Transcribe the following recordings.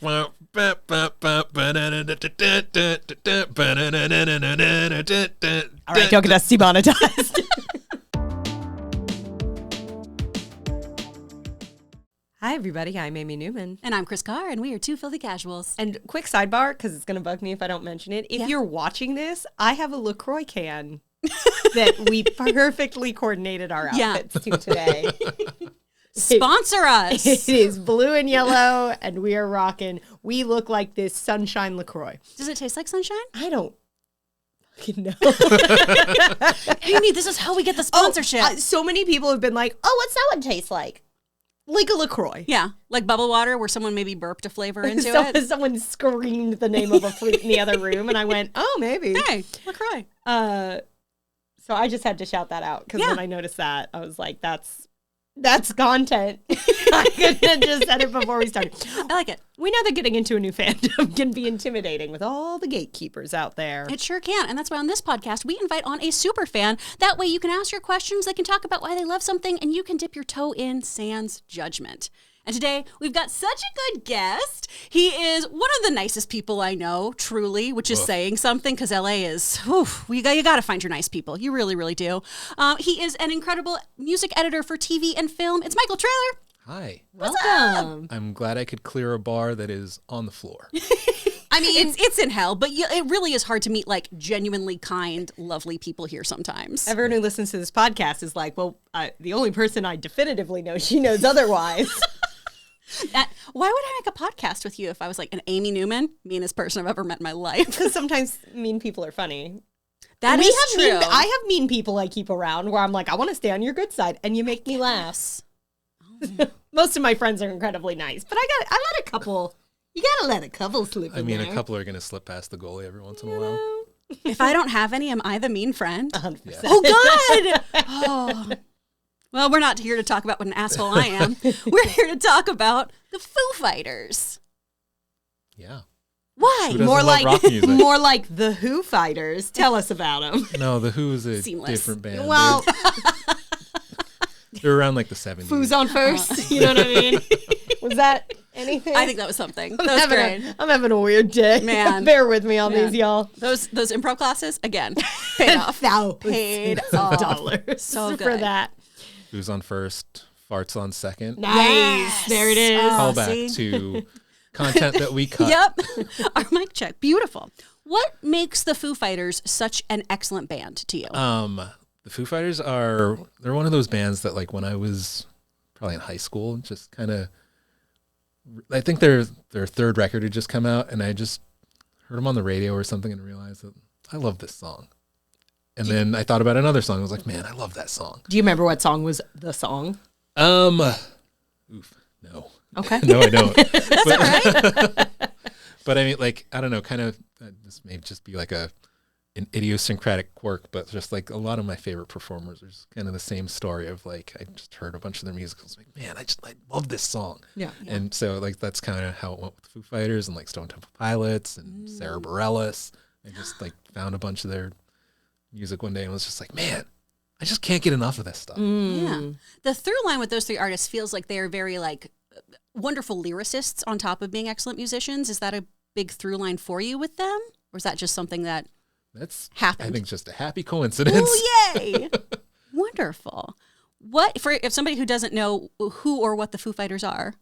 right, don't get us demonetized. Hi, everybody. I'm Amy Newman. And I'm Chris Carr, and we are two filthy casuals. And quick sidebar, because it's going to bug me if I don't mention it. If you're watching this, I have a LaCroix can that we perfectly coordinated our outfits to today. Sponsor us. It is blue and yellow, and we are rocking. We look like this Sunshine LaCroix. Does it taste like sunshine? I don't fucking know. Amy, this is how we get the sponsorship. So many people have been like, oh, what's that one taste like? Like a LaCroix. Yeah, like bubble water where someone maybe burped a flavor into it. Someone screamed the name of a fruit in the other room, and I went, oh, maybe. Hey, LaCroix. So I just had to shout that out, because when I noticed that, I was like, that's content. I couldn't have just said it before we started. I like it. We know that getting into a new fandom can be intimidating with all the gatekeepers out there. It sure can. And that's why on this podcast, we invite on a super fan. That way you can ask your questions, they can talk about why they love something, and you can dip your toe in sans judgment. And today, we've got such a good guest. He is one of the nicest people I know, truly, which is saying something, because LA is, you got to find your nice people. You really, really do. He is an incredible music editor for TV and film. It's Michael Trailer. Hi. Welcome. I'm glad I could clear a bar that is on the floor. I mean, it's in hell, but it really is hard to meet like genuinely kind, lovely people here sometimes. Everyone who listens to this podcast is like, well, the only person I definitively know, she knows otherwise. Why would I make a podcast with you if I was like an Amy Newman, meanest person I've ever met in my life? Because sometimes mean people are funny. That is true. I have mean people I keep around where I'm like, I want to stay on your good side, and you make me laugh. Most of my friends are incredibly nice, but I let a couple. You gotta let a couple slip. I mean, there. a couple are gonna slip past the goalie every once in a while. If I don't have any, am I the mean friend? 100%. Yeah. Oh, God! Oh. Well, we're not here to talk about what an asshole I am. We're here to talk about the Foo Fighters. Yeah. Why? Who doesn't love rock music? More like the Who Fighters. Tell us about them. No, the Who is a Seamless. different band. Well, They're around like the 70s. Foo's on first. You know what I mean? Was that anything? I think that was something. That was great. I'm having a weird day. Man. Bear with me on these, y'all. Those improv classes, again, paid off. Paid off. $1,000 So for good. that. Who's on first, farts on second. Nice. Yes. There it is. Oh, Call back see? to content that we cut. Yep. Our mic check. Beautiful. What makes the Foo Fighters such an excellent band to you? The Foo Fighters they're one of those bands that like when I was probably in high school, just kind of, I think their third record had just come out, and I just heard them on the radio or something and realized that I love this song. And then I thought about another song. I was like, man, I love that song. Do you remember what song was the song? No. Okay. No, I don't. That's all right. But I mean, like, I don't know, kind of, this may just be like an idiosyncratic quirk, but just like a lot of my favorite performers are just kind of the same story of like, I just heard a bunch of their music. I was like, man, I love this song. Yeah. And so like, that's kind of how it went with the Foo Fighters and like Stone Temple Pilots and Sarah Bareilles. I just like found a bunch of their music one day and was just like, man, I just can't get enough of this stuff. Yeah. The through line with those three artists feels like they're very like wonderful lyricists on top of being excellent musicians. Is that a big through line for you with them? Or is that just something that That's happened? I think just a happy coincidence. Oh, yay! Wonderful. If somebody who doesn't know who or what the Foo Fighters are,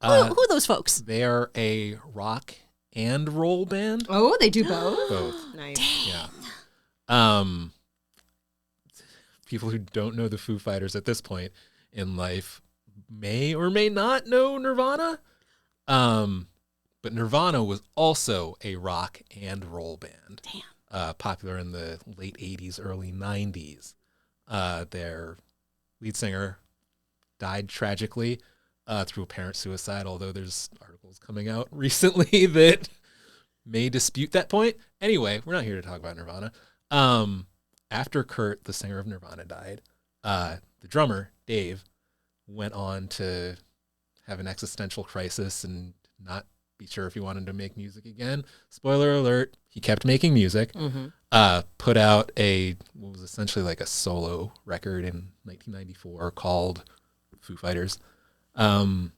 who are those folks? They are a rock and roll band. Oh, they do both? Both. Nice. Yeah. People who don't know the Foo Fighters at this point in life may or may not know Nirvana. But Nirvana was also a rock and roll band. Damn. Popular in the late 80s, early 90s. Their lead singer died tragically through apparent suicide, although there's articles coming out recently that may dispute that point. Anyway, we're not here to talk about Nirvana. After Kurt, the singer of Nirvana, died, the drummer, Dave, went on to have an existential crisis and not be sure if he wanted to make music again. Spoiler alert, he kept making music, put out what was essentially like a solo record in 1994 called Foo Fighters. And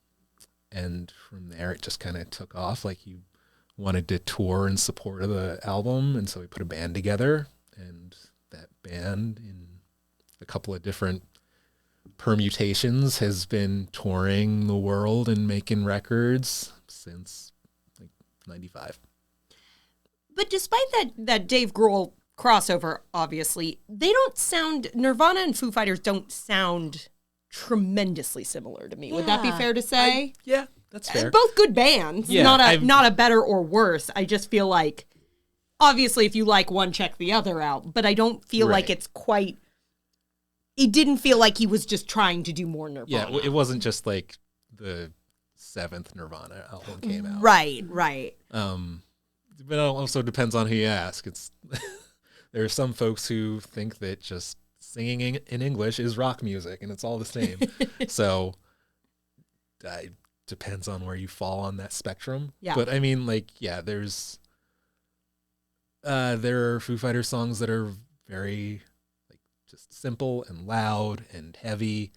And from there, it just kind of took off. Like, he wanted to tour in support of the album, and so he put a band together. And that band, in a couple of different permutations, has been touring the world and making records since like 95. But despite that Dave Grohl crossover, obviously, Nirvana and Foo Fighters don't sound tremendously similar to me. Would that be fair to say? Yeah, that's fair. Both good bands, Yeah, not a better or worse. I just feel like, obviously, if you like one, check the other out. But I don't feel like it's quite. It didn't feel like he was just trying to do more Nirvana. Yeah, it wasn't just like the 7th Nirvana album came out. Right. But it also depends on who you ask. There are some folks who think that just singing in English is rock music, and it's all the same. So it depends on where you fall on that spectrum. Yeah. But I mean, like, yeah, there are Foo Fighters songs that are very like just simple and loud and heavy,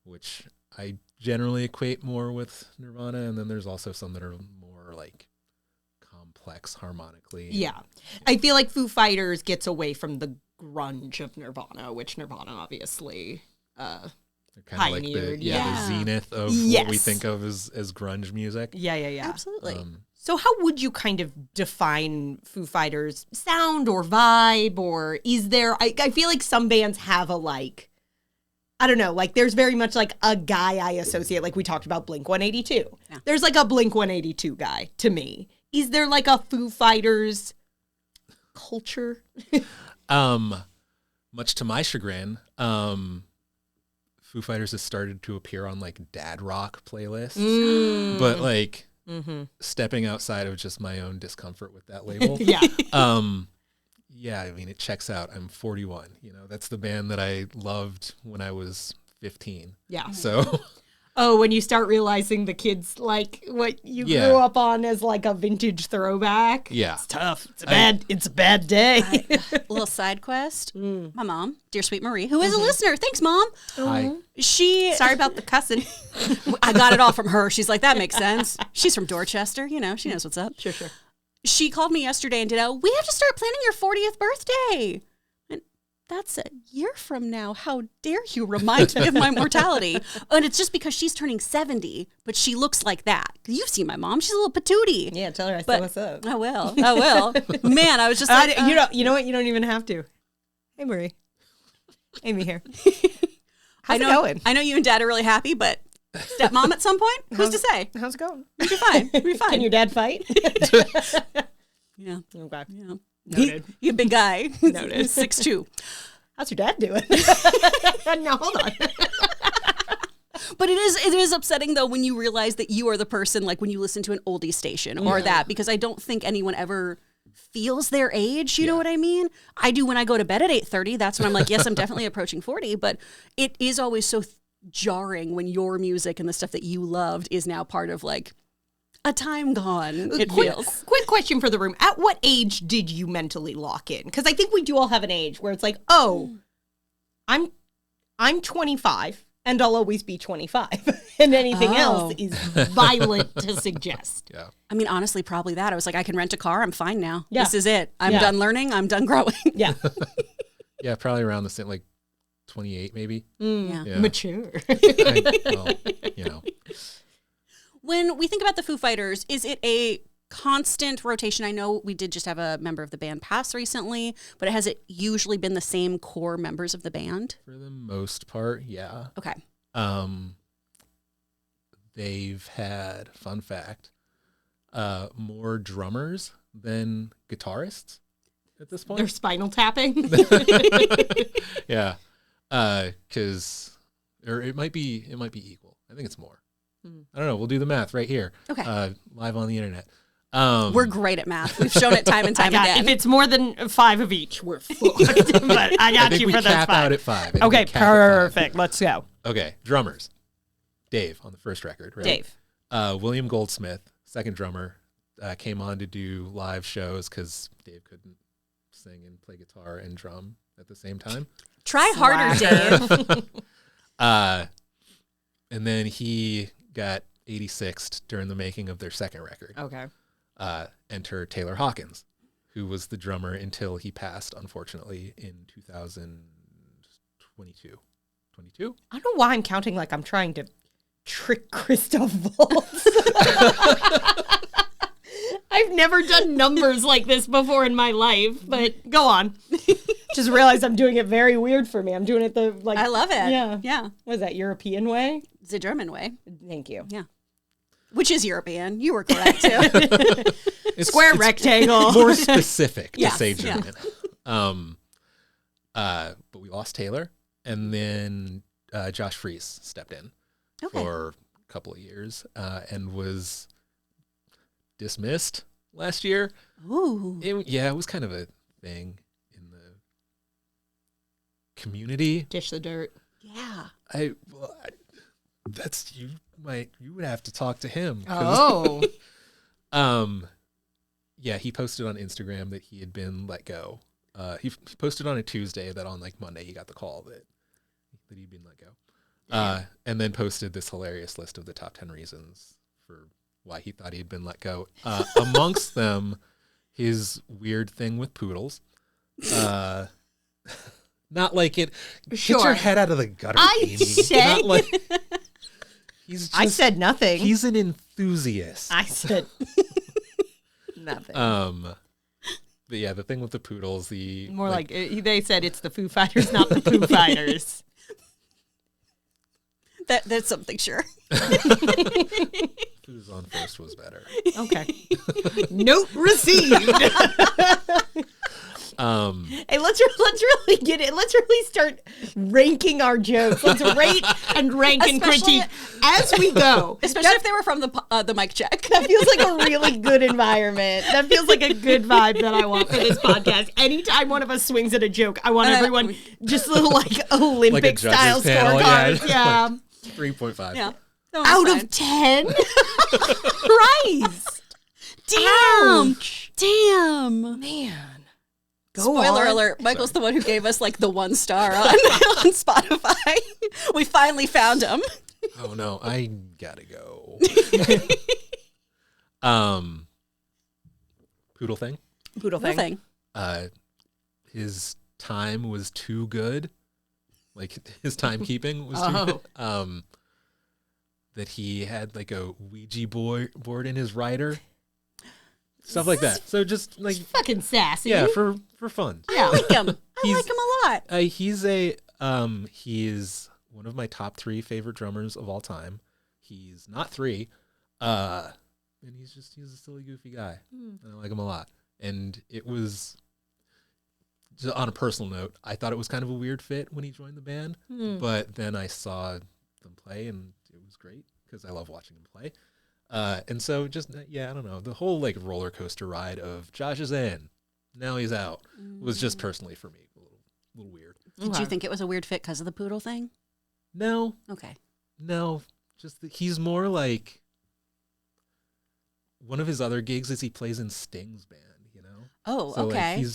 which I generally equate more with Nirvana. And then there's also some that are more like complex harmonically. Yeah. I feel like Foo Fighters gets away from the grunge of Nirvana, which Nirvana obviously They're kind of like the zenith of what we think of as grunge music. Yeah. Absolutely. So how would you kind of define Foo Fighters' sound or vibe, or is there, I feel like some bands have a like, I don't know, like there's very much like a guy I associate, like we talked about Blink-182. Yeah. There's like a Blink-182 guy to me. Is there like a Foo Fighters culture? Much to my chagrin, Foo Fighters has started to appear on like dad rock playlists, but like stepping outside of just my own discomfort with that label. Yeah, I mean, it checks out. I'm 41. You know, that's the band that I loved when I was 15. Yeah. So. Oh, when you start realizing the kids like what you grew up on as like a vintage throwback. Yeah. It's tough. It's a bad day. A little side quest. My mom, dear sweet Marie, who is a listener. Thanks, Mom. Hi. Sorry about the cussing. I got it all from her. She's like, that makes sense. She's from Dorchester. You know, she knows what's up. Sure. She called me yesterday and we have to start planning your 40th birthday. And that's a year from now. How dare you remind me of my mortality? And it's just because she's turning 70, but she looks like that. You've seen my mom. She's a little patootie. Yeah, tell her I said what's up. I will. Man, I was just like... you know what? You don't even have to. Hey, Marie. Amy here. How's it going? I know you and Dad are really happy, but stepmom at some point? Who's to say? How's it going? You'll be fine. You'll be fine. Can your dad fight? Yeah. Okay. Yeah. Noted. He's a big guy. Noted. He's 6'2". How's your dad doing? No, hold on. But it is upsetting though when you realize that you are the person, like when you listen to an oldie station or that, because I don't think anyone ever feels their age. You know what I mean? I do when I go to bed at 8:30. That's when I'm like, yes, I'm definitely approaching 40. But it is always so jarring when your music and the stuff that you loved is now part of like a time gone. It feels. Quick question for the room. At what age did you mentally lock in? Because I think we do all have an age where it's like, oh, I'm 25 and I'll always be 25. And anything else is violent to suggest. Yeah. I mean, honestly, probably that. I was like, I can rent a car. I'm fine now. Yeah. This is it. I'm done learning. I'm done growing. Yeah. Yeah, probably around the same, like 28 maybe. Yeah. Mature. Well, you know. When we think about the Foo Fighters, is it a constant rotation? I know we did just have a member of the band pass recently, but has it usually been the same core members of the band? For the most part, yeah. Okay. They've had, fun fact, more drummers than guitarists at this point. They're spinal tapping. Yeah. Because it might be equal. I think it's more. I don't know. We'll do the math right here. Okay. Live on the internet. We're great at math. We've shown it time and time again. If it's more than 5 of each, we're fucked. But I got you for those 5. Cap out at 5. Okay, perfect. Let's go. Okay, drummers. Dave on the first record, right? Dave. William Goldsmith, second drummer, came on to do live shows because Dave couldn't sing and play guitar and drum at the same time. Try harder, Dave. And then he got 86th during the making of their second record. Okay. Enter Taylor Hawkins, who was the drummer until he passed, unfortunately, in 2022. 22? I don't know why I'm counting like I'm trying to trick Christoph Waltz. I've never done numbers like this before in my life, but go on. Just realized I'm doing it very weird for me. I'm doing it the like. I love it. Yeah. Yeah. What is that, European way? The German way. Thank you. Yeah. Which is European. You were correct, too. Square rectangle. More specific to Yes, say yeah. German. But we lost Taylor, and then Josh Freese stepped in Okay. for a couple of years and was dismissed last year. Ooh. It was kind of a thing in the community. Dish the dirt. Yeah. That's you would have to talk to him. Oh. Yeah, he posted on Instagram that he had been let go. He posted on a Tuesday that on like Monday he got the call that he'd been let go. And then posted this hilarious list of the top 10 reasons for why he thought he'd been let go. Amongst them, his weird thing with poodles. Not like it. Sure. Get your head out of the gutter. I Amy. said- Not like, he's just, I said nothing. he's an enthusiast. I said nothing. But yeah, the thing with the poodles, More like they said it's the Foo Fighters, not the Foo Fighters. That's something, sure. Who's on first was better. Okay. Note received. Hey, let's really get it. Let's really start ranking our jokes. Let's rate and rank and Especially- critique as we go. Especially if they were from the mic check. That feels like a really good environment. That feels like a good vibe that I want for this podcast. Anytime one of us swings at a joke, I want everyone just little like Olympic judges style panel, scorecards. Yeah. 3.5. Yeah. Out of 10? Christ. Damn. Ouch. Damn. Man. Go Spoiler on. alert, Michael's the one who gave us like the 1 star on Spotify. We finally found him. Oh no, I gotta go. Poodle thing. Poodle No thing. thing. His time was too good. Like his timekeeping was too good. That he had like a Ouija board in his rider. Stuff like that. So just like Fucking sassy. yeah, for fun. I like him. I He's- like him a lot. He is one of my top 3 favorite drummers of all time. He's not 3. And he's a silly, goofy guy. And I like him a lot. And it was just on a personal note, I thought it was kind of a weird fit when he joined the band, but then I saw them play and it was great because I love watching them play. And so just, I don't know, the whole like roller coaster ride of Josh is in, now he's out was just personally for me a little weird. Did you think it was a weird fit because of the poodle thing? No, Okay. just that he's more like one of his other gigs is he plays in Sting's band, you know? Oh, So okay. like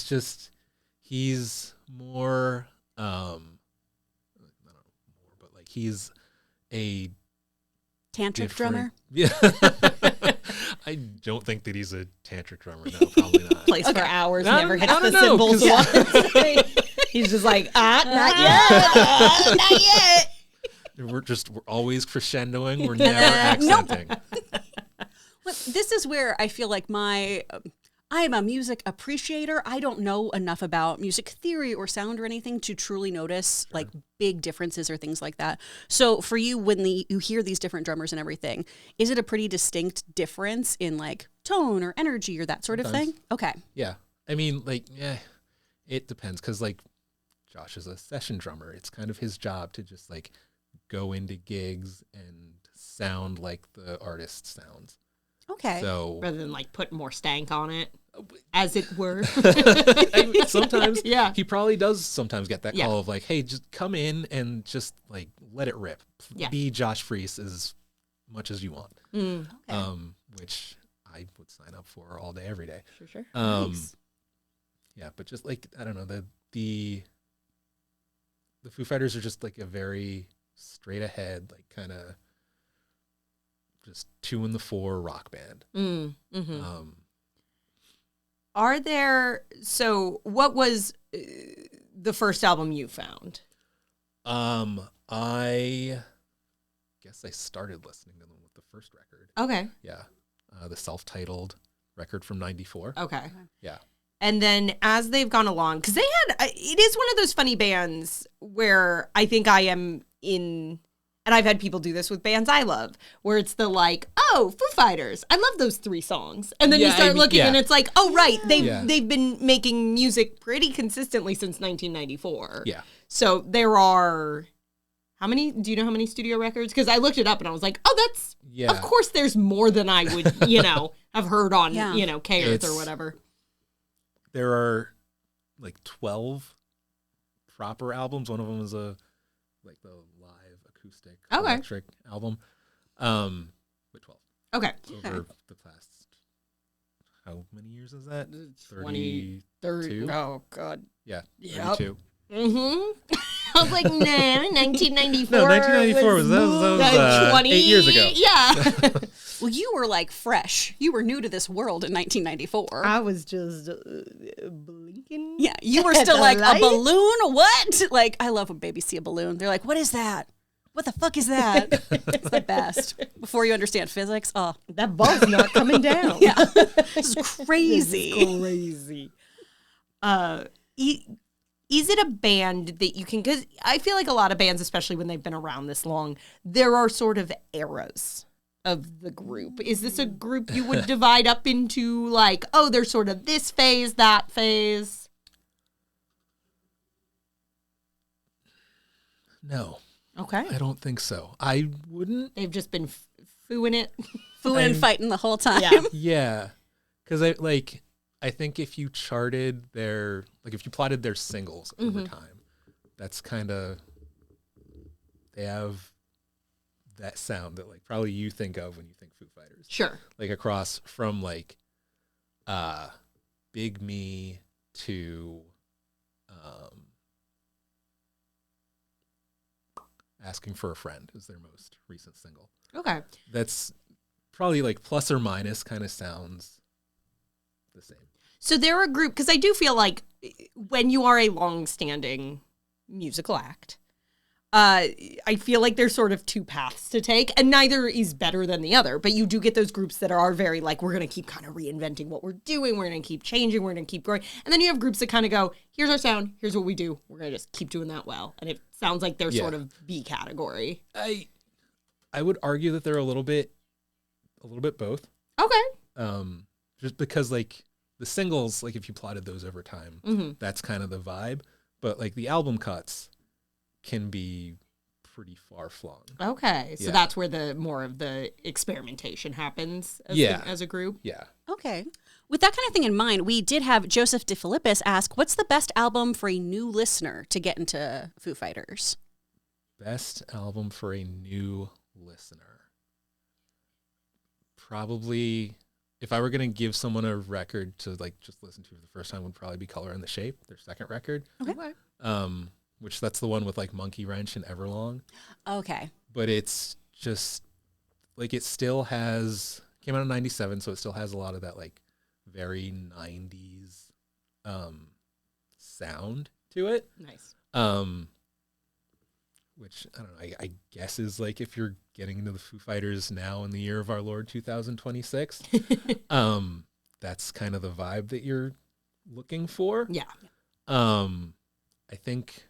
he's more I don't know more, but like he's a Tantric different- drummer? Yeah. I don't think that he's a tantric drummer. No, probably not. Plays for hours, No, never no, hits no, the no, cymbals 'cause- once. He's just like, not yet. Not yet. We're always crescendoing. We're never accenting. Well, this is where I feel like I am a music appreciator. I don't know enough about music theory or sound or anything to truly notice like big differences or things like that. So for you, when you hear these different drummers and everything, is it a pretty distinct difference in like tone or energy or that sort of Sometimes. thing? Okay. Yeah. I mean, like, it depends because like Josh is a session drummer. It's kind of his job to just like go into gigs and sound like the artist sounds. Okay. So Rather than like put more stank on it, as it were. I mean, sometimes Yeah. he probably does sometimes get that Yeah. call of like, hey, just come in and just like let it rip. Yeah. Be Josh Freese as much as you want. Okay. Which I would sign up for all day, every day. Sure. Nice. Yeah, but just like I don't know, the Foo Fighters are just like a very straight ahead, like kind of just 2 in the 4 rock band. What was the first album you found? I guess I started listening to them with the first record. Okay. Yeah. The self-titled record from 94. Okay. Yeah. And then as they've gone along, because it is one of those funny bands where I think I am in, and I've had people do this with bands I love, where it's the like, oh, Foo Fighters, I love those 3 songs. And then you start looking and it's like, oh, right, they've been making music pretty consistently since 1994. Yeah. So there are, do you know how many studio records? Because I looked it up and I was like, oh, of course there's more than I would, have heard on, K-Earth or whatever. There are like 12 proper albums. One of them is the live acoustic electric album. But 12. Okay. Over the past, how many years is that? 30. Oh, God. Yeah. Yep. 32. Mm-hmm. I was like, no, 1994. No, 1994 was 20 8 years ago. Yeah. Well, you were like fresh. You were new to this world in 1994. I was just blinking. Yeah, you were still like, a balloon? What? Like, I love when babies see a balloon. They're like, what is that? What the fuck is that? It's the best. Before you understand physics, that ball's not coming down. Yeah. This is crazy. This is crazy. Is it a band that you can, because I feel like a lot of bands, especially when they've been around this long, there are sort of eras of the group. Is this a group you would divide up into like, oh, there's sort of this phase, that phase? No. Okay. I don't think so. I wouldn't. They've just been fooing it. Fooing and fighting the whole time. Yeah. Yeah. Because I think if you charted if you plotted their singles over time, that's kind of, they have that sound that like probably you think of when you think Foo Fighters. Sure. Like across from like Big Me to Asking for a Friend is their most recent single. Okay. That's probably like plus or minus kind of sounds the same. So they're a group, because I do feel like when you are a long-standing musical act, I feel like there's sort of 2 paths to take, and neither is better than the other. But you do get those groups that are very like, we're going to keep kind of reinventing what we're doing. We're going to keep changing. We're going to keep growing. And then you have groups that kind of go, here's our sound. Here's what we do. We're going to just keep doing that well. And it sounds like they're sort of B category. I would argue that they're a little bit both. Okay. Just because like the singles, like if you plotted those over time, that's kind of the vibe. But like the album cuts can be pretty far flung. Okay. So that's where the more of the experimentation happens as a group. Yeah. Okay. With that kind of thing in mind, we did have Joseph DeFilippis ask, what's the best album for a new listener to get into Foo Fighters? Best album for a new listener. Probably, if I were going to give someone a record to like just listen to for the first time, would probably be Color and the Shape, their second record. Okay. Which that's the one with like Monkey Wrench and Everlong. Okay. But it's just like, it still came out in 97, so it still has a lot of that like very 90s sound to it. Nice. Which I don't know, I guess is like if you're getting into the Foo Fighters now in the year of our Lord 2026, that's kind of the vibe that you're looking for. Yeah. I think,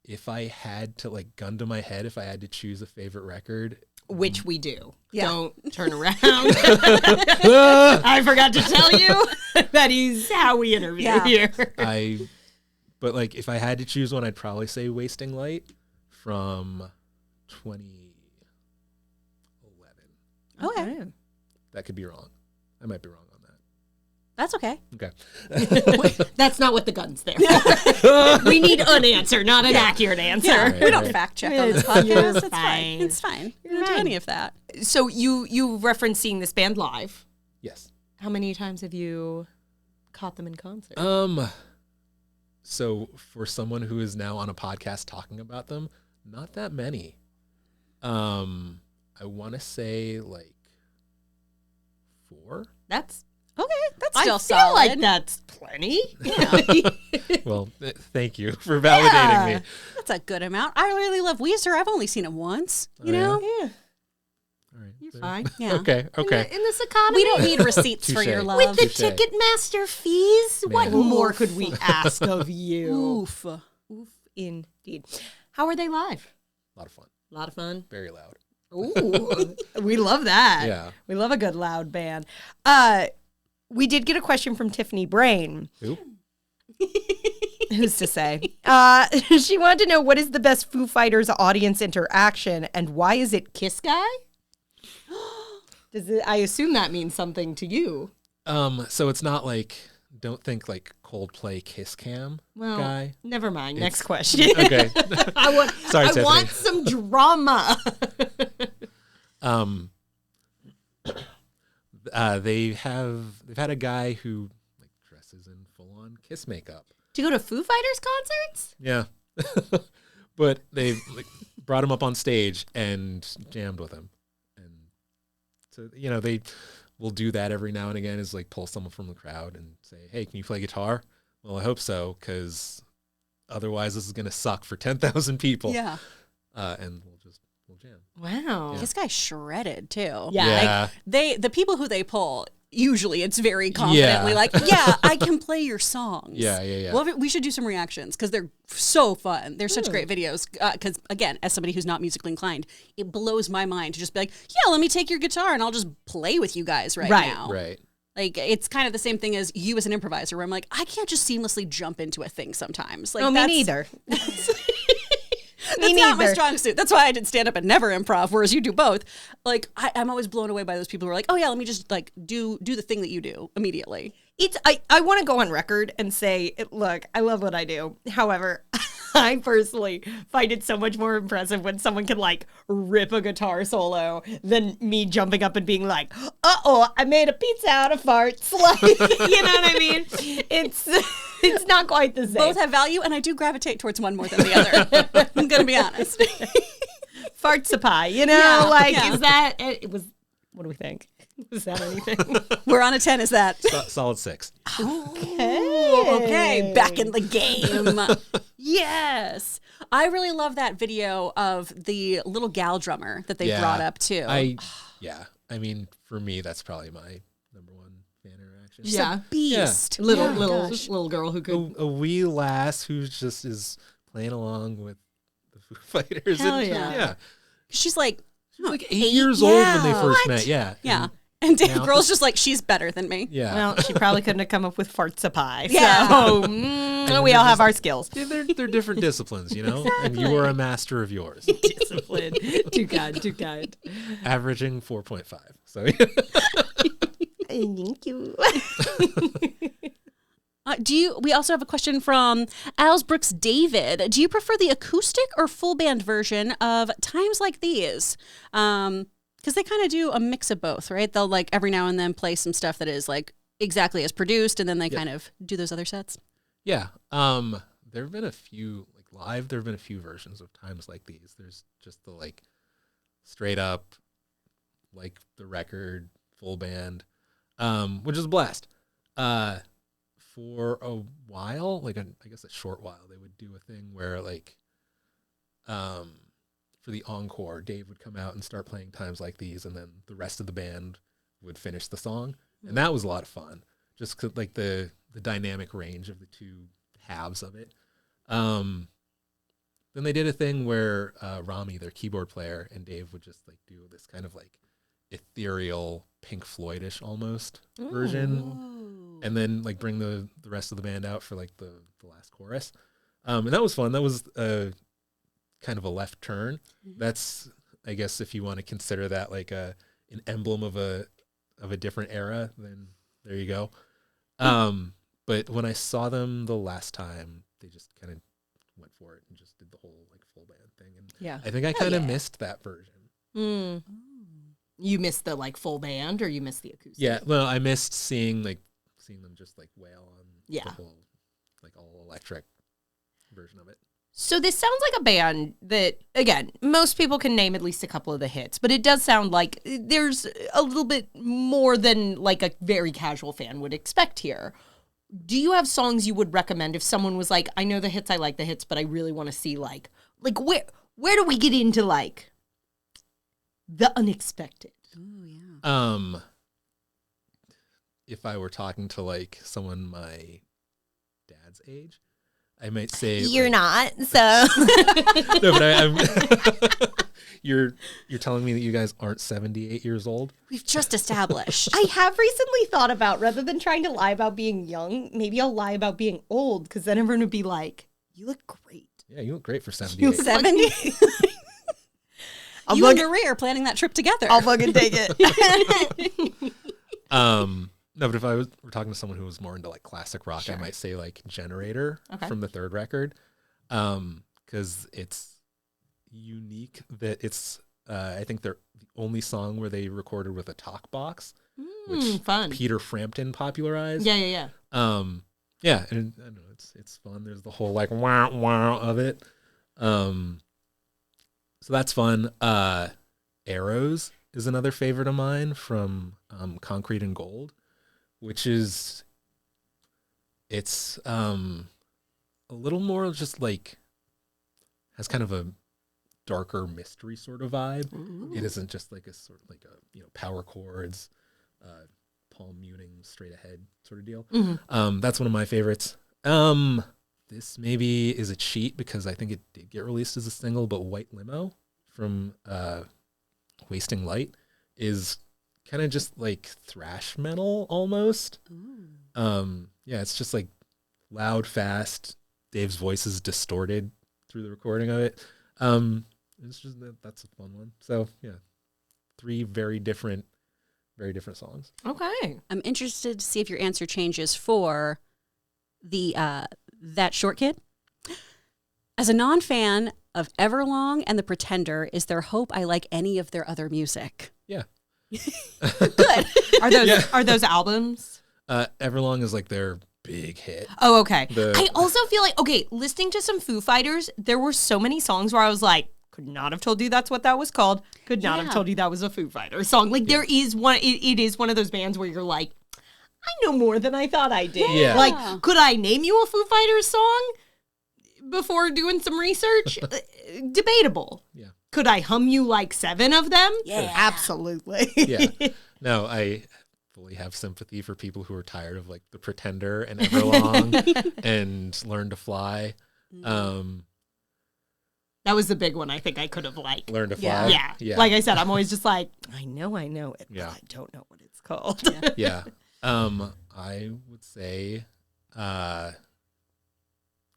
if I had to like gun to my head, if I had to choose a favorite record, which we do. Yeah. Don't turn around. I forgot to tell you that is how we interview here. But like if I had to choose one, I'd probably say Wasting Light from 2011. Okay. That could be wrong. I might be wrong on that. That's okay. Okay. That's not what the gun's there. We need an answer, not an accurate answer. Yeah, Right, we don't right. fact check on this podcast. It's fine. fine. It's fine. We don't do any of that. So you referenced seeing this band live. Yes. How many times have you caught them in concert? So for someone who is now on a podcast talking about them, not that many. I want to say like 4. That's Okay, that's I still feel solid. like that's plenty. Well, thank you for validating me. That's a good amount. I really love Weezer. I've only seen him once. You know? Yeah, All right. you're there- fine. Yeah. Okay. Okay. In this economy, We don't need receipts for Touche. your love. with the Touche. Ticketmaster fees, what Man. more could we ask of you? Oof. Oof, indeed. How are they live? A lot of fun. A lot of fun. Very loud. Ooh, we love that. Yeah. We love a good loud band. We did get a question from Tiffany Brain. Who? Who's to say? She wanted to know, what is the best Foo Fighters audience interaction and why is it Kiss Guy? I assume that means something to you. So it's not like, don't think like Coldplay Kiss Cam Well, guy. never mind. It's- Next question. Okay. I want, Sorry, I Tiffany. want some drama. They've had a guy who like dresses in full on Kiss makeup. Do you go to Foo Fighters concerts? Yeah. But they like brought him up on stage and jammed with him. And so, they will do that every now and again, is like pull someone from the crowd and say, "Hey, can you play guitar?" Well, I hope so, because otherwise this is going to suck for 10,000 people. Yeah. And we'll jam. Wow. This guy's shredded too. Yeah. Like, the people who they pull, usually it's very confidently like, yeah, I can play your songs. Yeah. Well, we should do some reactions because they're so fun. They're such great videos. Because again, as somebody who's not musically inclined, it blows my mind to just be like, yeah, let me take your guitar and I'll just play with you guys right now. Right. Like, it's kind of the same thing as you as an improviser, where I'm like, I can't just seamlessly jump into a thing sometimes. Like, Oh, me neither. That's not my strong suit. That's why I did stand up and never improv, whereas you do both. Like, I'm always blown away by those people who are like, oh yeah, let me just like do the thing that you do immediately. I want to go on record and say, look, I love what I do. However, I personally find it so much more impressive when someone can like rip a guitar solo than me jumping up and being like, uh-oh, I made a pizza out of farts. Like, you know what I mean? It's not quite the same. Both have value, and I do gravitate towards one more than the other. I'm gonna be honest. Farts a pie, you know? Yeah. Is that, it was, what do we think? Was that anything? We're on a 10. Is that Solid 6. okay? Back in the game. Yes, I really love that video of the little gal drummer that they brought up too. I mean, for me, that's probably my number one fan interaction. She's a beast. Little girl who could. A wee lass who just is playing along with the Foo Fighters. Hell and, yeah. She's like, She's like 8 years old when they first What? met. Yeah. yeah. And And Dave now- Grohl's just like, she's better than me. yeah. Well, she probably couldn't have come up with farts a pie. Yeah. So we all have our skills. Yeah, they're different disciplines, you know? And you are a master of yours. Discipline. Too kind, too kind. Averaging 4.5. So Thank you. We also have a question from Als Brooks David. Do you prefer the acoustic or full band version of Times Like These? Because they kind of do a mix of both, right? They'll like every now and then play some stuff that is like exactly as produced, and then they kind of do those other sets. yeah. There have been a few, like live, there have been a few versions of Times Like These. There's just the like straight up, like the record, full band, which is a blast. For a while, like I guess a short while, they would do a thing where like, for the encore, Dave would come out and start playing Times Like These, and then the rest of the band would finish the song, and that was a lot of fun. Just 'cause, like the dynamic range of the two halves of it. Then they did a thing where Rami, their keyboard player, and Dave would just like do this kind of like ethereal Pink Floyd-ish almost version, and then like bring the rest of the band out for like the last chorus. And that was fun. That was kind of a left turn. That's, I guess, if you want to consider that like an emblem of a different era, then there you go. But when I saw them the last time, they just kind of went for it and just did the whole like full band thing. And Yeah. I think I kind of missed that version. Mm. You missed the like full band, or you missed the acoustic? Yeah, well, I missed seeing them just like wail on Yeah. the whole like all electric version of it. So this sounds like a band that, again, most people can name at least a couple of the hits, but it does sound like there's a little bit more than like a very casual fan would expect here. Do you have songs you would recommend if someone was like, I know the hits, I like the hits, but I really want to see like where do we get into like the unexpected? Oh, yeah. If I were talking to like someone my dad's age, I might say You're like, not, so. No, but I'm you're telling me that you guys aren't 78 years old? We've just established. I have recently thought about, rather than trying to lie about being young, maybe I'll lie about being old, because then everyone would be like, you look great. Yeah, you look great for 78. 70? You and Marie are planning that trip together. I'll fucking take it. No, but if we're talking to someone who was more into like classic rock, Sure. I might say like Generator Okay. from the third record, because it's unique that it's I think they're the only song where they recorded with a talk box, which Fun. Peter Frampton popularized. Yeah. Yeah, and I don't know, it's fun. There's the whole like wow wow of it. So that's fun. Arrows is another favorite of mine from Concrete and Gold, which is it's a little more just like has kind of a darker mystery sort of vibe. Ooh. It isn't just like a sort of like a power chords, palm muting straight ahead sort of deal. Mhm. That's one of my favorites. This maybe is a cheat because I think it did get released as a single, but White Limo from Wasting Light is kind of just like thrash metal almost. Yeah, it's just like loud, fast. Dave's voice is distorted through the recording of it. It's just that's a fun one. So yeah, 3 very different songs. Okay. I'm interested to see if your answer changes for the That Short Kid. As a non-fan of Everlong and The Pretender, is there hope I like any of their other music? Yeah. Good. Are those albums? Everlong is like their big hit. Oh, okay. The- I also feel like, okay, listening to some Foo Fighters, there were so many songs where I was like, could not have told you that's what that was called. Could not have Yeah. told you that was a Foo Fighters song. Like there is one, it is one of those bands where you're like, I know more than I thought I did. Yeah. Like, could I name you a Foo Fighters song before doing some research? Debatable. Yeah. Could I hum you like 7 of them? Yeah. Absolutely. Yeah. No, I fully have sympathy for people who are tired of like The Pretender and Everlong and Learn to Fly. That was the big one I think I could have liked. Learn to Yeah. Fly. Yeah. Like I said, I'm always just like, I know it, Yeah. but I don't know what it's called. Yeah. I would say,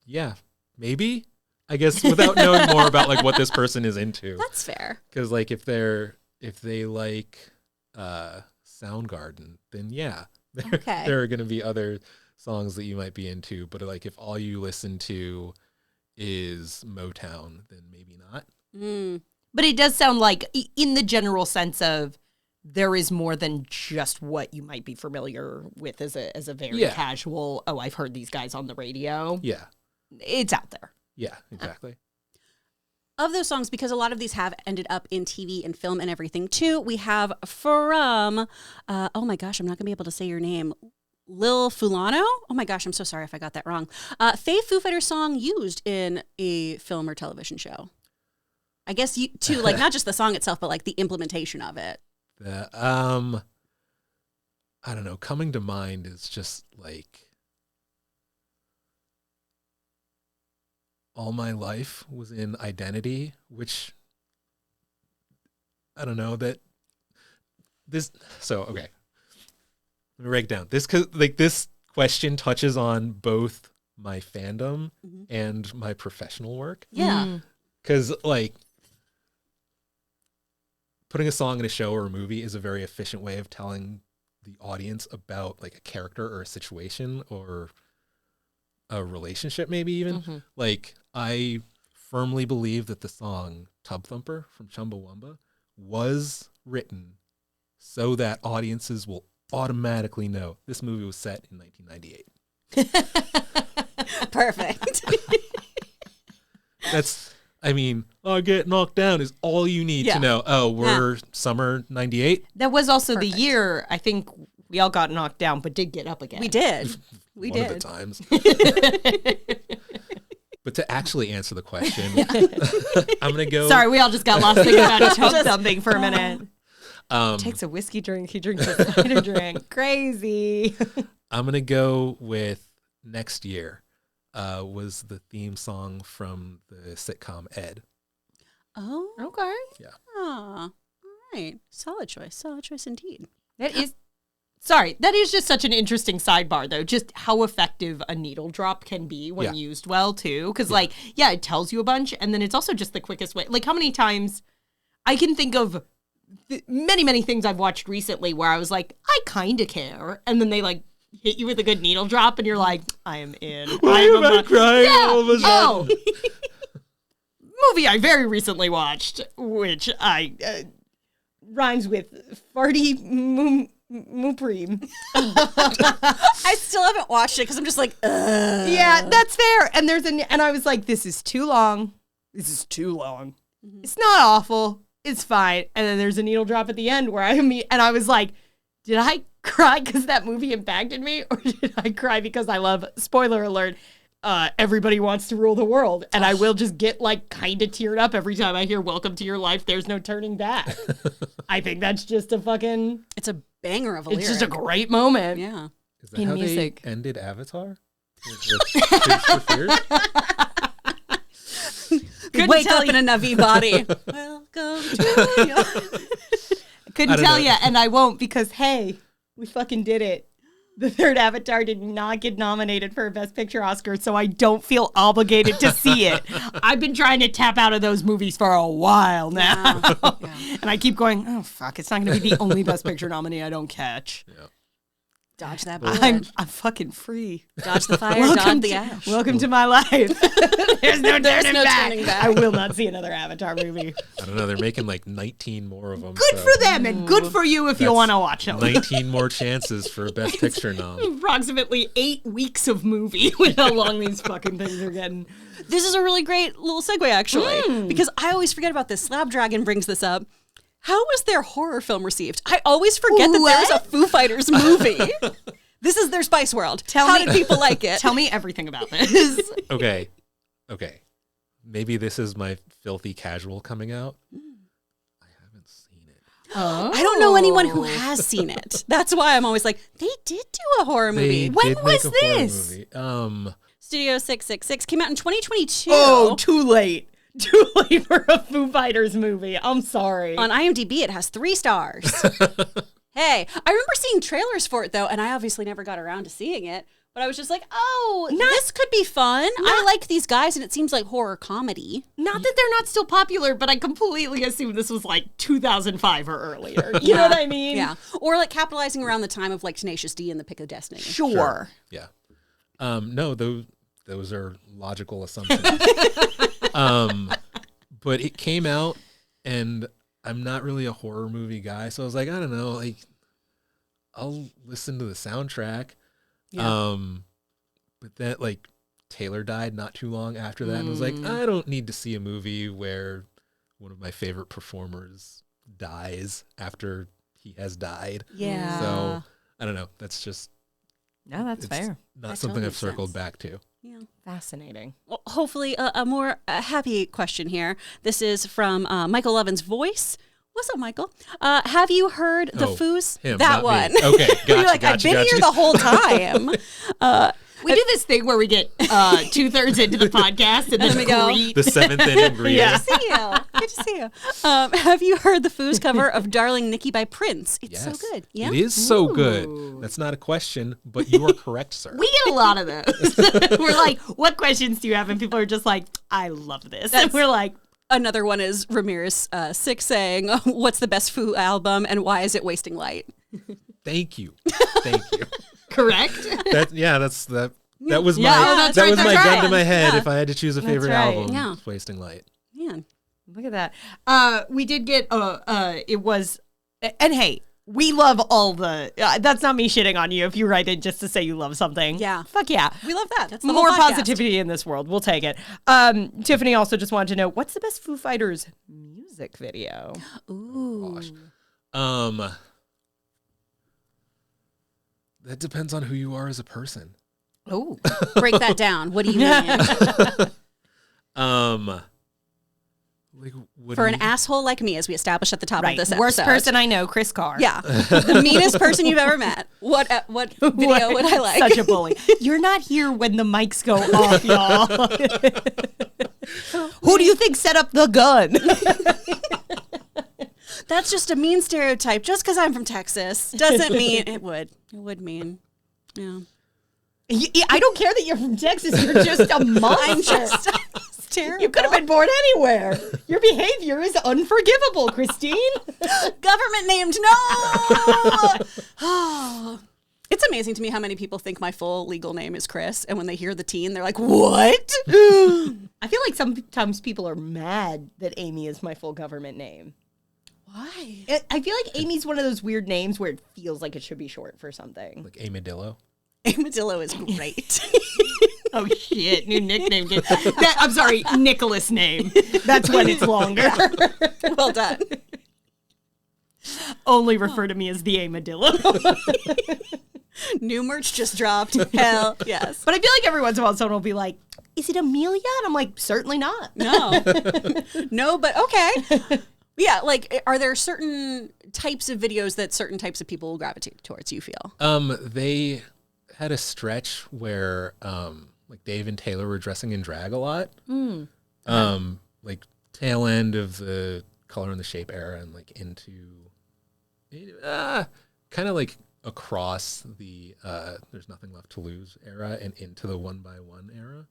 yeah, maybe. I guess without knowing more about like what this person is into, That's fair. because like if they like Soundgarden, then yeah, Okay. there are going to be other songs that you might be into. But like if all you listen to is Motown, then maybe not. But it does sound like, in the general sense of, there is more than just what you might be familiar with as a very Yeah. casual, oh, I've heard these guys on the radio. Yeah. It's out there. Yeah. Exactly. Of those songs, because a lot of these have ended up in TV and film and everything too, we have from, oh my gosh, I'm not going to be able to say your name, Lil Fulano? Oh my gosh, I'm so sorry if I got that wrong. Favorite Foo Fighters song used in a film or television show? I guess you too, like not just the song itself, but like the implementation of it. I don't know. Coming to mind is just like All My Life was in Identity, which I don't know that this. So okay, let me break down this because like this question touches on both my fandom and my professional work. Yeah. Because like putting a song in a show or a movie is a very efficient way of telling the audience about like a character or a situation or a relationship, maybe even. Like I firmly believe that the song Tub Thumper from Chumbawamba was written so that audiences will automatically know this movie was set in 1998. Perfect. That's, I mean, get knocked down is all you need to know. Oh, we're summer 98? That was also the year, I think we all got knocked down, but did get up again. We did. One of the times. But to actually answer the question, I'm going to go. Sorry, we all just got lost thinking about something for a minute. Takes a whiskey drink, he drinks a cider drink. Crazy. I'm going to go with Next Year. Was the theme song from the sitcom Ed. Oh. Okay. Yeah. Ah, all right. Solid choice indeed. That is just such an interesting sidebar, though. Just how effective a needle drop can be when used well, too. Because, it tells you a bunch, and then it's also just the quickest way. Like, how many times I can think of many, many things I've watched recently where I was like, I kind of care. And then they, hit you with a good needle drop, and you're like, I am in. Why am I crying all of a sudden? Movie I very recently watched, which I rhymes with farty Mupreem. I still haven't watched it because I'm just like, ugh. Yeah, that's fair. And and I was like, this is too long. This is too long. Mm-hmm. It's not awful. It's fine. And then there's a needle drop at the end where I was like, did I cry because that movie impacted me, or did I cry because I love, spoiler alert, Everybody Wants to Rule the World, and I will just get kind of teared up every time I hear "Welcome to Your Life, There's No Turning Back." I think that's just it's a banger of a lyric. It's just a great moment. Yeah. Is that in how music. they ended Avatar? Tears for Fears? Wake up in a Navi body. Welcome to your... Couldn't tell you, and I won't, because hey, we fucking did it. The third Avatar did not get nominated for a Best Picture Oscar, so I don't feel obligated to see it. I've been trying to tap out of those movies for a while now. Yeah. And I keep going, oh, fuck, it's not going to be the only Best Picture nominee I don't catch. Yeah. Dodge that bullet. I'm fucking free. Dodge the fire, dodge the ash. Welcome to my life. There's no turning back. I will not see another Avatar movie. I don't know. They're making 19 more of them. Good for them, and good for you if you want to watch them. 19 more chances for a Best Picture nom. Approximately 8 weeks of movie with how long these fucking things are getting. This is a really great little segue, actually, because I always forget about this. Slab Dragon brings this up. How was their horror film received? I always forget that there was a Foo Fighters movie. This is their Spice World. How did people like it? Tell me everything about this. Okay. Maybe this is my filthy casual coming out. I haven't seen it. Oh. I don't know anyone who has seen it. That's why I'm always like, they did do a horror movie. When was this? Studio 666 came out in 2022. Oh, too late. Too late for a Foo Fighters movie. I'm sorry. On IMDb, it has 3 stars. Hey, I remember seeing trailers for it, though, and I obviously never got around to seeing it. But I was just like, this could be fun. I like these guys, and it seems like horror comedy. Not that they're not still popular, but I completely assumed this was 2005 or earlier. You know what I mean? Yeah. Or capitalizing around the time of Tenacious D and The Pick of Destiny. Sure. Yeah. No, those are logical assumptions. But it came out, and I'm not really a horror movie guy, so I was like, I don't know, I'll listen to the soundtrack. Yeah. But then Taylor died not too long after that, and I was like, I don't need to see a movie where one of my favorite performers dies after he has died. Yeah. So I don't know. That's just that's fair. Not something I've circled back to. Yeah. Fascinating. Well, hopefully a more happy question here. This is from Michael Levin's Voice. What's up, Michael? Have you heard the Foos? Him, that one. Me. Okay, gotcha. You're like, I've been here the whole time. We do this thing where we get 2/3 into the podcast and then we go the 7th inning greeting. Good to see you. Good to see you. Have you heard the Foos cover of "Darling Nikki" by Prince? It's so good. Yeah, it is so good. That's not a question, but you are correct, sir. We get a lot of those. We're like, what questions do you have? And people are just like, I love this. And we're like. Another one is Ramirez Six saying, "What's the best Foo album and why is it wasting light?" Thank you. Correct. That was my gun to my head if I had to choose a favorite album. Yeah. Wasting Light. Man, look at that. We did get it was, and hey, We love all the. That's not me shitting on you if you write in just to say you love something. Yeah. Fuck yeah. We love that. That's the More whole podcast. positivity in this world. We'll take it. Tiffany also just wanted to know, what's the best Foo Fighters music video? Ooh. Gosh. That depends on who you are as a person. Oh. Break that down. What do you mean? Like, what For do an you- asshole like me, as we established at the top of this episode. Worst person I know, Chris Carr. Yeah. The meanest person you've ever met. What video would I like? Such a bully. You're not here when the mics go off, y'all. Who do you think set up the gun? That's just a mean stereotype. Just because I'm from Texas doesn't mean it would. It would mean. Yeah. I don't care that you're from Texas. You're just a monster. I'm just terrible. You could have been born anywhere. Your behavior is unforgivable, Christine. Government named. No. Oh. It's amazing to me how many people think my full legal name is Chris, and when they hear the teen, they're like, "What?" I feel like sometimes people are mad that Amy is my full government name. Why? I feel like Amy's one of those weird names where it feels like it should be short for something. Like Amadillo? Armadillo is great. Oh shit, new nickname. I'm sorry, Nicholas name. That's when it's longer. Well done. Only refer to me as the Amadillo. New merch just dropped. Hell yes. But I feel like every once in a while someone will be like, "Is it Amelia?" And I'm like, "Certainly not." No. No, but okay. Yeah, like, are there certain types of videos that certain types of people will gravitate towards, you feel? They had a stretch where like Dave and Taylor were dressing in drag a lot. Like tail end of the Color and the Shape era and like into kind of like across the There's Nothing Left to Lose era and into the One by One era.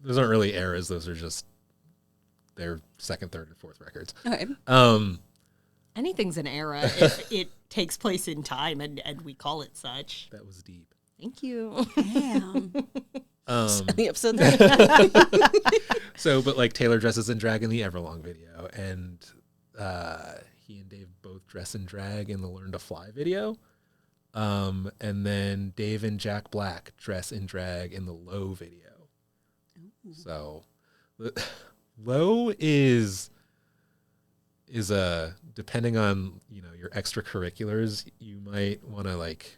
Those aren't really eras, those are just their second, third, and fourth records. Okay. Anything's an era if it takes place in time and we call it such. That was deep. Thank you. Damn. The episode So, but like Taylor dresses in drag in the Everlong video, and he and Dave both dress in drag in the Learn to Fly video. And then Dave and Jack Black dress in drag in the Low video. Ooh. So, Low is depending on, you know, your extracurriculars, you might want to like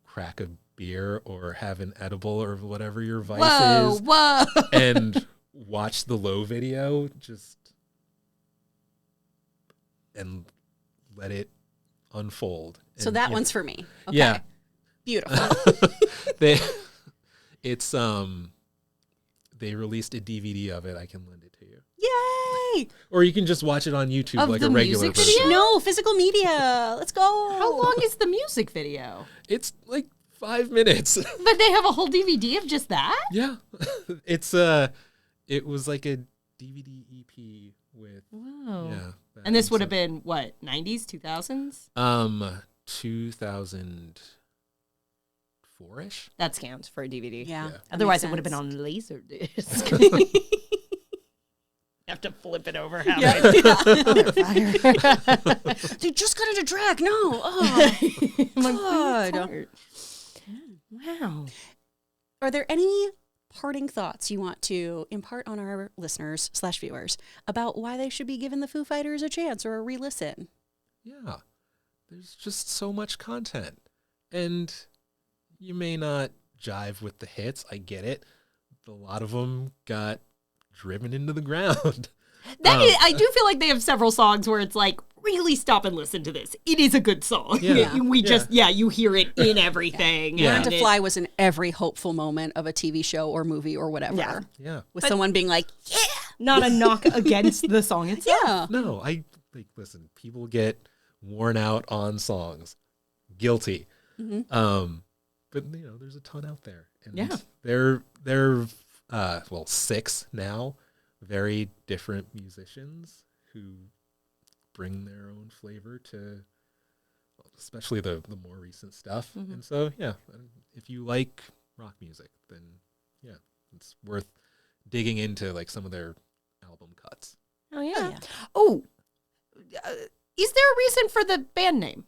crack a beer or have an edible or whatever your vice is. Whoa. And watch the Low video and let it unfold. So And, that you one's for me. Okay. Yeah. Beautiful. They released a DVD of it. I can lend it to you. Yay! Or you can just watch it on YouTube Of like the a regular music person. video? No, physical media. Let's go. How long is the music video? It's like 5 minutes. But they have a whole DVD of just that? Yeah. It was like a DVD EP with Wow. yeah. And this would have been what, 90s, 2000s? 2004-ish. That scans for a DVD. Yeah. Yeah. Otherwise, it Makes would have been sense. on Laserdisc. You have to flip it over Yeah. halfway. They just got into drag. No. Oh. My God. favorite part. Wow. Are there any parting thoughts you want to impart on our listeners / viewers about why they should be giving the Foo Fighters a chance or a re-listen? Yeah. There's just so much content. And you may not jive with the hits. I get it. A lot of them got driven into the ground. I do feel like they have several songs where it's like, really stop and listen to this. It is a good song. Yeah. You hear it in everything. Yeah. Learn and to Fly was in every hopeful moment of a TV show or movie or whatever. Yeah. Yeah. With someone being like, yeah. Not a knock against the song itself. Yeah. No, listen, people get worn out on songs. Guilty. Mm-hmm. But you know, there's a ton out there. And Yeah. they're 6 now, very different musicians who bring their own flavor to especially the more recent stuff. Mhm. And so, yeah, if you like rock music, then yeah, it's worth digging into like some of their album cuts. Oh, yeah. Oh, yeah. Oh, Is there a reason for the band name?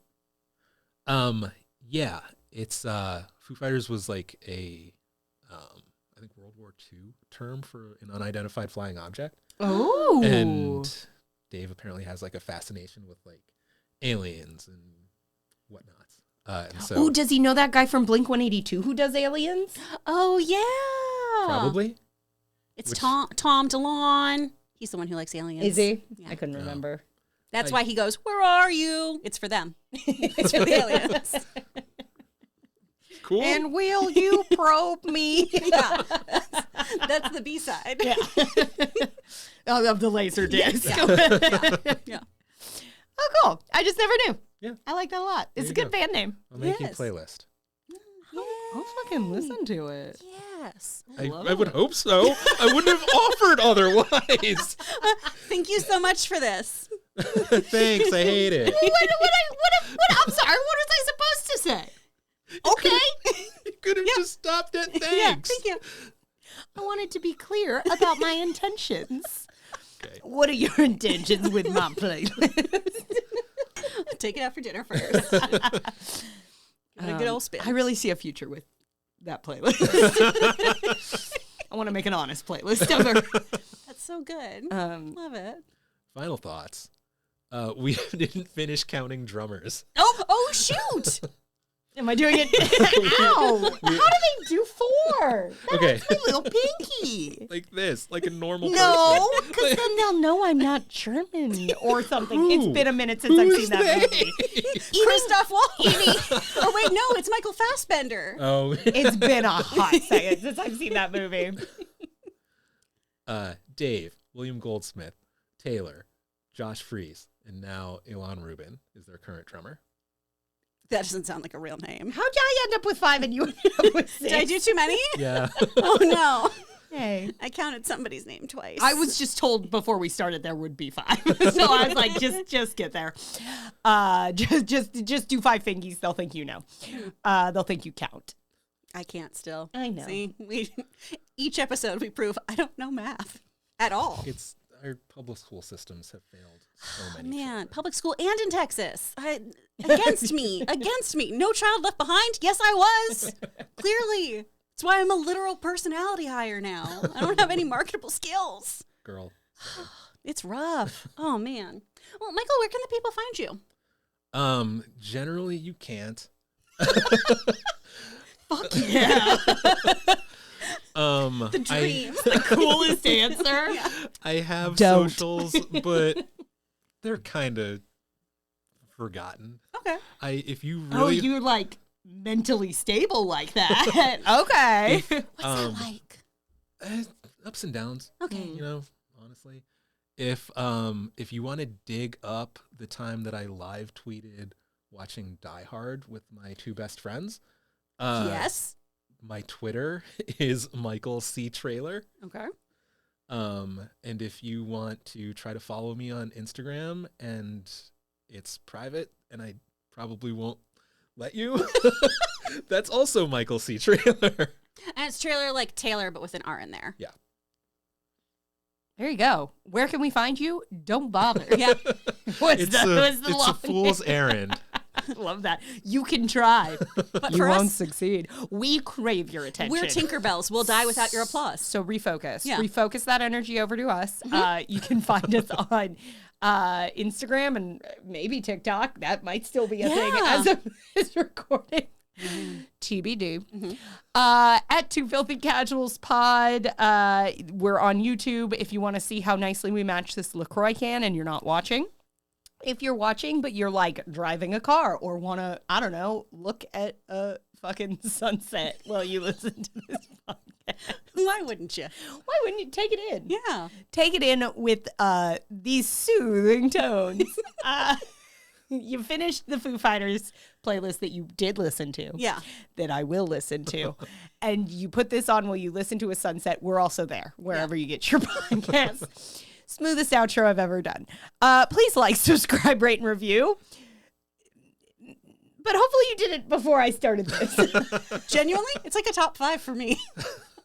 Yeah, it's Foo Fighters was like a I think World War II term for an unidentified flying object. Oh. And Dave apparently has like a fascination with like aliens and whatnot. And so Oh, does he know that guy from Blink-182 who does aliens? Oh, yeah. probably It's Which- Tom DeLonge. He's the one who likes aliens. Is he? Yeah. I couldn't remember. That's why he goes, "Where are you?" It's for them. It's for the aliens. cool. And will you probe me? Yeah. That's the B-side. Yeah. Of the laser disc. Yeah. Oh, cool. I just never knew. Yeah. I like that a lot. It's There a you good go. band name. I'll make you a Yes. playlist. I'll fucking listen to it. Yes. I would hope so. I wouldn't have offered otherwise. Thank you so much for this. Thanks. I hate it. I'm sorry. What was I supposed to say? Okay. You could have just stopped at thanks. Yeah, thank you. I wanted to be clear about my intentions. Okay. What are your intentions with my playlist? Take it out for dinner first. Give it a good old spin. I really see a future with that playlist. I want to make an honest playlist of her. That's so good. Love it. Final thoughts. We didn't finish counting drummers. Oh, shoot. Am I doing it? Ow! How do they do 4? Okay. My little pinky. Like this, like a normal No, person. because then they'll know I'm not German or something. Who? It's been a minute since I've Who's seen that they? movie. Christoph Waltz. Oh, wait, no, it's Michael Fassbender. Oh. It's been a hot second since I've seen that movie. Dave, William Goldsmith, Taylor, Josh Freese, and now Ilan Rubin is their current drummer. That doesn't sound like a real name. How'd I end up with 5 and you ended up with 6? Did I do too many? Yeah. Oh, no. Hey. I counted somebody's name twice. I was just told before we started there would be 5. So I was like, just get there. Just do 5 fingies. They'll think you know. They'll think you count. I can't still. I know. See, each episode we prove I don't know math at all. It's our public school systems have failed so many. Man, children. public school and in Texas. Against me. No child left behind. Yes, I was. Clearly. That's why I'm a literal personality hire now. I don't have any marketable skills. Girl. It's rough. Oh, man. Well, Michael, where can the people find you? Generally you can't. Fuck yeah. The dream. The coolest answer. I have Don't. socials, but they're kind of forgotten. Okay. If you Oh, really you're like mentally stable like that. Okay. What's that like? ups and downs. Okay. You know, honestly, if you want to dig up the time that I live tweeted watching Die Hard with my 2 best friends, Yes. my Twitter is Michael C. Trailer. Okay. And if you want to try to follow me on Instagram, and it's private, and I probably won't let you, that's also Michael C. Trailer. And it's trailer like Taylor, but with an R in there. Yeah. There you go. Where can we find you? Don't bother. Yeah. What's It's the a long fool's errand. Love that. You can try, But you for won't us, succeed. We crave your attention. we're Tinkerbells. We'll die without your applause. So refocus. Yeah. Refocus that energy over to us. You can find us on Instagram and maybe TikTok. That might still be a thing Yeah. as of this recording. TBD. At Two Filthy Casuals Pod. We're on YouTube if you want to see how nicely we match this LaCroix can and you're not watching. If you're watching, but you're like driving a car or want to, I don't know, look at a fucking sunset while you listen to this podcast. Why wouldn't you? Why wouldn't you take it in? Yeah. Take it in with these soothing tones. You finished the Foo Fighters playlist that you did listen to. Yeah. That I will listen to. And you put this on while you listen to a sunset. We're also there, wherever you get your podcasts. Smoothest outro I've ever done. Please like, subscribe, rate, and review. But hopefully you did it before I started this. Genuinely, it's like a top 5 for me.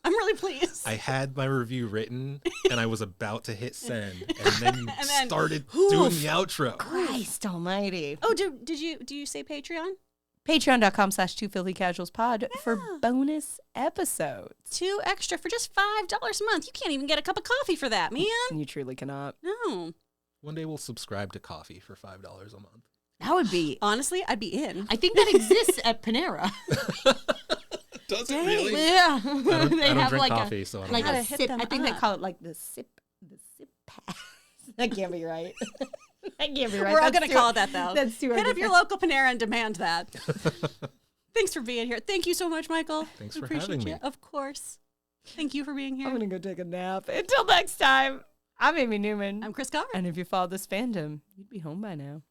I'm really pleased. I had my review written and I was about to hit send, and then you And then, started doing the outro. Christ almighty. Oh, do you say Patreon? Patreon.com/twofilthycasualspod for bonus episodes. 2 extra for just $5 a month. You can't even get a cup of coffee for that, man. You truly cannot. No. One day we'll subscribe to coffee for $5 a month. That would be. Honestly, I'd be in. I think that exists at Panera. Does it really? Yeah. I don't drink like coffee, so I don't like know. a Gotta hit sip. them I think they up. call it like the sip pass. That can't be right. That can't be right. We're all That's going to too- call it that, though. That's too Hit up your ridiculous. local Panera and demand that. Thanks for being here. Thank you so much, Michael. Thanks We for appreciate having you. me. Of course. Thank you for being here. I'm gonna go take a nap. Until next time, I'm Amy Newman. I'm Chris Carr. And if you followed this fandom, you'd be home by now.